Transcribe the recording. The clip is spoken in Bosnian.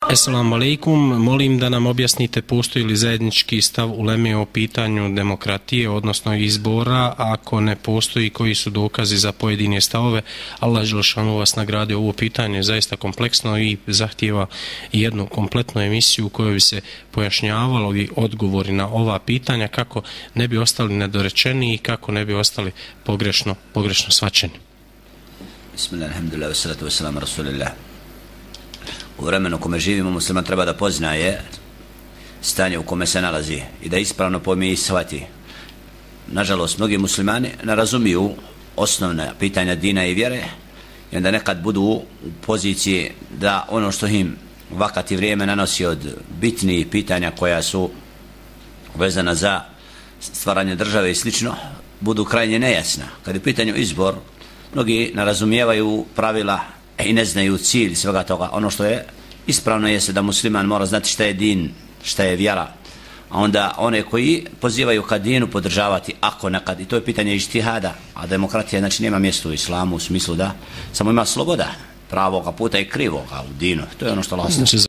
Assalamu alaikum, molim da nam objasnite postoji li zajednički stav uleme o pitanju demokratije, odnosno izbora, ako ne postoji, koji su dokazi za pojedine stavove. Allah dželešanu vas nagradio, ovo pitanje je zaista kompleksno i zahtijeva jednu kompletnu emisiju u kojoj bi se pojašnjavalo i odgovori na ova pitanja kako ne bi ostali nedorečeni i kako ne bi ostali pogrešno shvaćeni. Bismillah, alhamdulillah, wassalatu wassalamu rasulillah. U vremenu u kome živimo musliman treba da poznaje stanje u kome se nalazi i da ispravno pomije i shvati. Nažalost, mnogi muslimani ne razumiju osnovna pitanja dina i vjere i onda nekad budu u poziciji da ono što im vakat i vrijeme nanosi od bitnijih pitanja koja su vezana za stvaranje države i slično, budu krajnje nejasna. Kad je u pitanju izbor, mnogi ne razumijevaju pravila i ne znaju cilj svega toga. Ono što je ispravno jeste da musliman mora znati šta je din, šta je vjera, a onda one koji pozivaju ka dinu podržavati ako nekad, i to je pitanje ištihada, a demokratija znači nema mjesto u islamu u smislu da samo ima sloboda pravoga puta i krivoga u dinu. To je ono što Allah